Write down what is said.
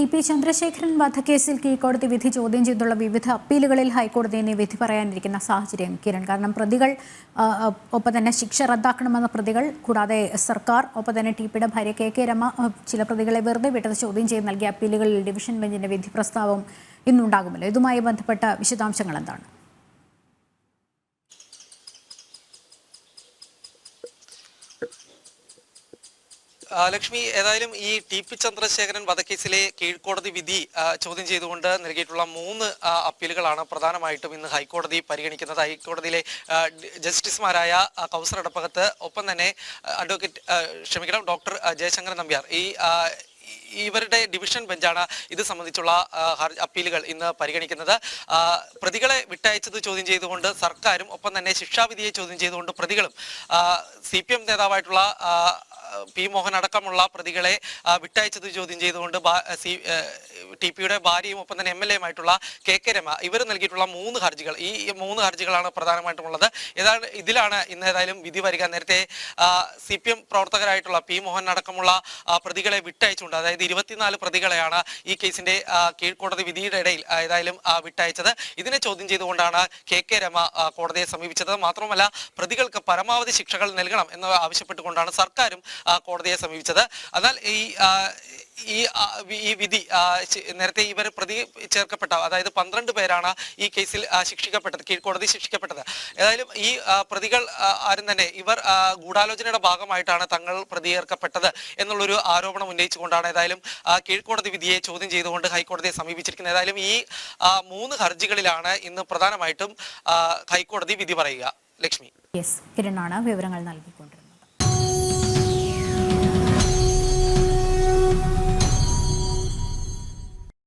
TP. Chandrasekharan വധക്കേസിൽ കീഴ്ക്കോടതി വിധി ചോദ്യം ചെയ്തുള്ള വിവിധ അപ്പീലുകളിൽ ഹൈക്കോടതി ഇനി വിധി പറയാനിരിക്കുന്ന സാഹചര്യം കിരൺ. കാരണം പ്രതികൾ ഒപ്പം തന്നെ ശിക്ഷ റദ്ദാക്കണമെന്ന പ്രതികൾ, കൂടാതെ സർക്കാർ, ഒപ്പം തന്നെ ടി.പിയുടെ ഭാര്യ കെ രമ ചില പ്രതികളെ വെറുതെ വിട്ടത് ചോദ്യം ചെയ്ത് നൽകിയ അപ്പീലുകളിൽ ഡിവിഷൻ ബെഞ്ചിന്റെ വിധി പ്രസ്താവം ഇന്നുണ്ടാകുമല്ലോ. ഇതുമായി ബന്ധപ്പെട്ട വിശദാംശങ്ങൾ എന്താണ്? ലക്ഷ്മി, ഏതായാലും ഈ ടി.പി. ചന്ദ്രശേഖരൻ വധക്കേസിലെ കീഴ്ക്കോടതി വിധി ചോദ്യം ചെയ്തുകൊണ്ട് നൽകിയിട്ടുള്ള 3 അപ്പീലുകളാണ് പ്രധാനമായിട്ടും ഇന്ന് ഹൈക്കോടതി പരിഗണിക്കുന്നത്. ഹൈക്കോടതിയിലെ ജസ്റ്റിസുമാരായ കൗസർ എടപ്പകത്ത്, ഒപ്പം തന്നെ ഡോക്ടർ ജയശങ്കരൻ നമ്പ്യാർ, ഇവരുടെ ഡിവിഷൻ ബെഞ്ചാണ് ഇത് സംബന്ധിച്ചുള്ള അപ്പീലുകൾ ഇന്ന് പരിഗണിക്കുന്നത്. പ്രതികളെ വിട്ടയച്ചത് ചോദ്യം ചെയ്തുകൊണ്ട് സർക്കാരും, ഒപ്പം തന്നെ ശിക്ഷാവിധിയെ ചോദ്യം ചെയ്തുകൊണ്ട് പ്രതികളും, CPM നേതാവായിട്ടുള്ള പി മോഹൻ അടക്കമുള്ള പ്രതികളെ വിട്ടയച്ചത് ചോദ്യം ചെയ്തുകൊണ്ട് ടി.പിയുടെ ഭാര്യയും ഒപ്പം തന്നെ MLA-യുമായിട്ടുള്ള കെ രമ ഇവർ നൽകിയിട്ടുള്ള 3 ഹർജികൾ, ഈ 3 ഹർജികളാണ് പ്രധാനമായിട്ടുമുള്ളത്. ഇതിലാണ് ഇന്ന് ഏതായാലും വിധി വരിക. നേരത്തെ CPM പ്രവർത്തകരായിട്ടുള്ള പി മോഹൻ അടക്കമുള്ള പ്രതികളെ വിട്ടയച്ചുകൊണ്ട്, അതായത് 24 പ്രതികളെയാണ് ഈ കേസിന്റെ കീഴ്ക്കോടതി വിധിയുടെ ഇടയിൽ ഏതായാലും വിട്ടയച്ചത്. ഇതിനെ ചോദ്യം ചെയ്തുകൊണ്ടാണ് കെ രമ കോടതിയെ സമീപിച്ചത്. മാത്രമല്ല, പ്രതികൾക്ക് പരമാവധി ശിക്ഷകൾ നൽകണം എന്ന് ആവശ്യപ്പെട്ടുകൊണ്ടാണ് സർക്കാരും കോടതിയെ സമീപിച്ചത്. എന്നാൽ ഈ വിധി നേരത്തെ ഇവർ പ്രതി ചേർക്കപ്പെട്ട, അതായത് 12 പേരാണ് ഈ കേസിൽ ശിക്ഷിക്കപ്പെട്ടത്, കീഴ്ക്കോടതി ശിക്ഷിക്കപ്പെട്ടത്. ഏതായാലും ഈ പ്രതികൾ ആരും തന്നെ ഇവർ ഗൂഢാലോചനയുടെ ഭാഗമായിട്ടാണ് തങ്ങൾ പ്രതി ചേർക്കപ്പെട്ടത് എന്നുള്ളൊരു ആരോപണം ഉന്നയിച്ചുകൊണ്ടാണ് ഏതായാലും കീഴ്ക്കോടതി വിധിയെ ചോദ്യം ചെയ്തുകൊണ്ട് ഹൈക്കോടതിയെ സമീപിച്ചിരിക്കുന്നത്. ഏതായാലും ഈ 3 ഹർജികളിലാണ് ഇന്ന് പ്രധാനമായിട്ടും ഹൈക്കോടതി വിധി പറയുക. ലക്ഷ്മി, കിരണാണ് വിവരങ്ങൾ നൽകിക്കൊണ്ട്.